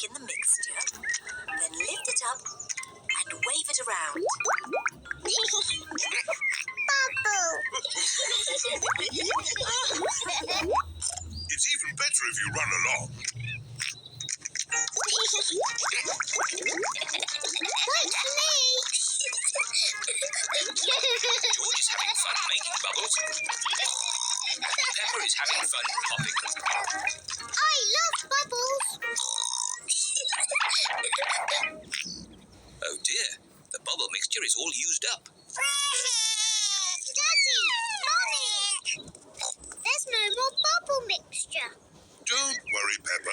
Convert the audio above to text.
stick in the mixture, then lift it up and wave it around. Bubble! It's even better if you run along. Like me! George is having fun making bubbles. Peppa is having fun popping them. I love bubbles! Oh dear, the bubble mixture is all used up. Daddy! Mommy! There's no more bubble mixture. Don't worry, Peppa.